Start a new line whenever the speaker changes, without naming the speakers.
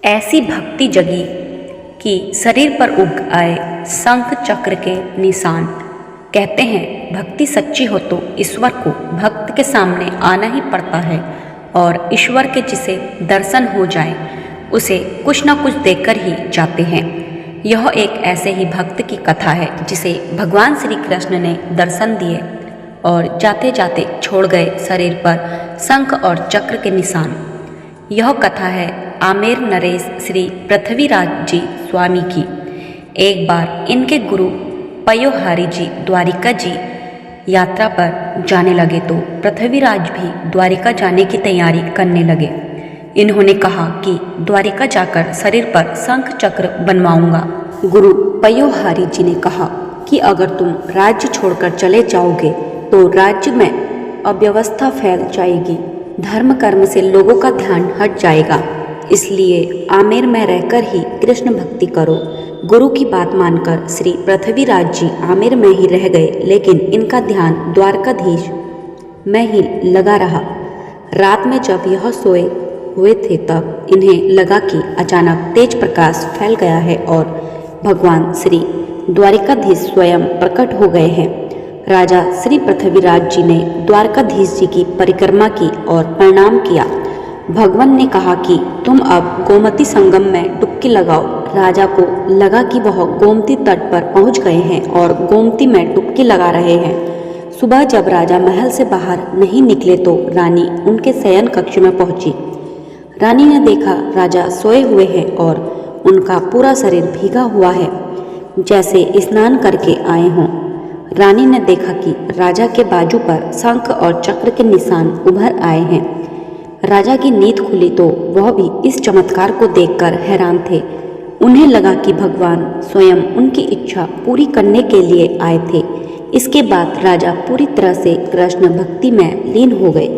ऐसी भक्ति जगी कि शरीर पर उग आए शंख चक्र के निशान। कहते हैं भक्ति सच्ची हो तो ईश्वर को भक्त के सामने आना ही पड़ता है और ईश्वर के जिसे दर्शन हो जाए उसे कुछ न कुछ देकर ही जाते हैं। यह एक ऐसे ही भक्त की कथा है जिसे भगवान श्री कृष्ण ने दर्शन दिए और जाते जाते छोड़ गए शरीर पर शंख और चक्र के निशान। यह कथा है आमेर नरेश श्री पृथ्वीराज जी स्वामी की। एक बार इनके गुरु पयोहारी जी द्वारिका जी यात्रा पर जाने लगे तो पृथ्वीराज भी द्वारिका जाने की तैयारी करने लगे। इन्होंने कहा कि द्वारिका जाकर शरीर पर शंख चक्र बनवाऊंगा। गुरु पयोहारी जी ने कहा कि अगर तुम राज्य छोड़कर चले जाओगे तो राज्य में अव्यवस्था फैल जाएगी, धर्म कर्म से लोगों का ध्यान हट जाएगा, इसलिए आमेर में रहकर ही कृष्ण भक्ति करो। गुरु की बात मानकर श्री पृथ्वीराज जी आमेर में ही रह गए, लेकिन इनका ध्यान द्वारकाधीश में ही लगा रहा। रात में जब यह सोए हुए थे तब इन्हें लगा कि अचानक तेज प्रकाश फैल गया है और भगवान श्री द्वारिकाधीश स्वयं प्रकट हो गए हैं। राजा श्री पृथ्वीराज जी ने द्वारकाधीश जी की परिक्रमा की और प्रणाम किया। भगवान ने कहा कि तुम अब गोमती संगम में डुबकी लगाओ। राजा को लगा कि वह गोमती तट पर पहुंच गए हैं और गोमती में डुबकी लगा रहे हैं। सुबह जब राजा महल से बाहर नहीं निकले तो रानी उनके शयन कक्ष में पहुंची। रानी ने देखा राजा सोए हुए हैं और उनका पूरा शरीर भीगा हुआ है, जैसे स्नान करके आए हों। रानी ने देखा कि राजा के बाजू पर शंख और चक्र के निशान उभर आए हैं। राजा की नींद खुली तो वह भी इस चमत्कार को देखकर हैरान थे। उन्हें लगा कि भगवान स्वयं उनकी इच्छा पूरी करने के लिए आए थे। इसके बाद राजा पूरी तरह से कृष्ण भक्ति में लीन हो गए।